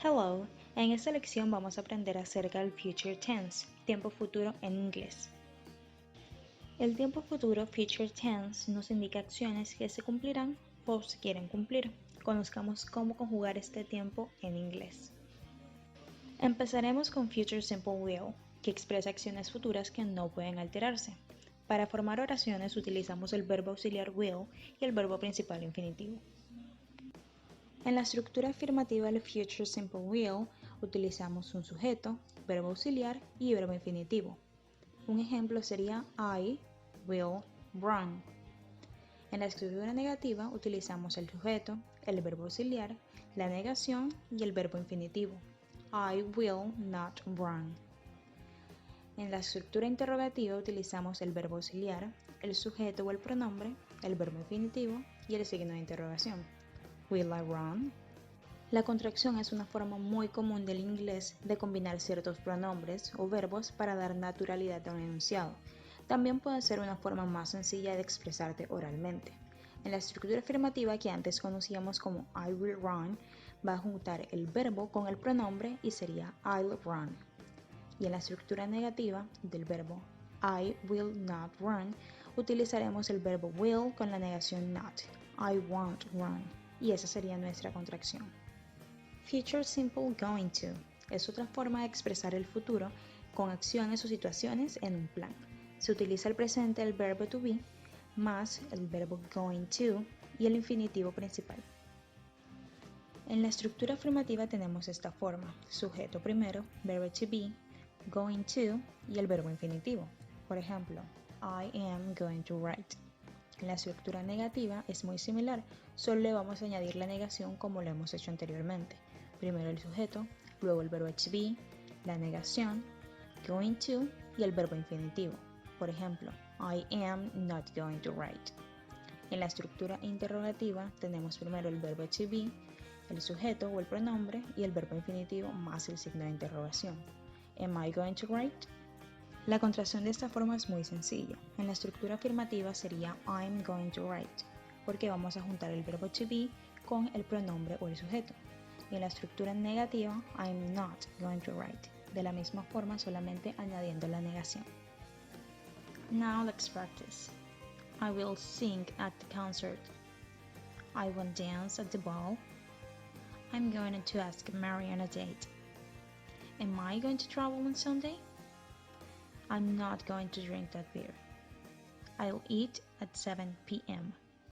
Hello, en esta lección vamos a aprender acerca del future tense, tiempo futuro en inglés. El tiempo futuro future tense nos indica acciones que se cumplirán o se quieren cumplir. Conozcamos cómo conjugar este tiempo en inglés. Empezaremos con future simple will, que expresa acciones futuras que no pueden alterarse. Para formar oraciones utilizamos el verbo auxiliar will y el verbo principal infinitivo. En la estructura afirmativa del future simple will utilizamos un sujeto, verbo auxiliar y verbo infinitivo. Un ejemplo sería I will run. En la estructura negativa utilizamos el sujeto, el verbo auxiliar, la negación y el verbo infinitivo. I will not run. En la estructura interrogativa utilizamos el verbo auxiliar, el sujeto o el pronombre, el verbo infinitivo y el signo de interrogación. Will I run? La contracción es una forma muy común del inglés de combinar ciertos pronombres o verbos para dar naturalidad a un enunciado. También puede ser una forma más sencilla de expresarte oralmente. En la estructura afirmativa que antes conocíamos como I will run, va a juntar el verbo con el pronombre y sería I'll run. Y en la estructura negativa del verbo I will not run, utilizaremos el verbo will con la negación not. I won't run. Y esa sería nuestra contracción. Future simple going to es otra forma de expresar el futuro con acciones o situaciones en un plan. Se utiliza el presente del verbo to be más el verbo going to y el infinitivo principal. En la estructura afirmativa tenemos esta forma: sujeto primero, verbo to be, going to y el verbo infinitivo. Por ejemplo, I am going to write. En la estructura negativa es muy similar, solo le vamos a añadir la negación como lo hemos hecho anteriormente. Primero el sujeto, luego el verbo to be, la negación, going to y el verbo infinitivo. Por ejemplo, I am not going to write. En la estructura interrogativa tenemos primero el verbo to be, el sujeto o el pronombre y el verbo infinitivo más el signo de interrogación. Am I going to write? La contracción de esta forma es muy sencilla. En la estructura afirmativa sería I'm going to write, porque vamos a juntar el verbo to be con el pronombre o el sujeto. Y en la estructura negativa, I'm not going to write. De la misma forma, solamente añadiendo la negación. Now let's practice. I will sing at the concert. I won't dance at the ball. I'm going to ask Mary on a date. Am I going to travel on Sunday? I'm not going to drink that beer. I'll eat at 7 p.m.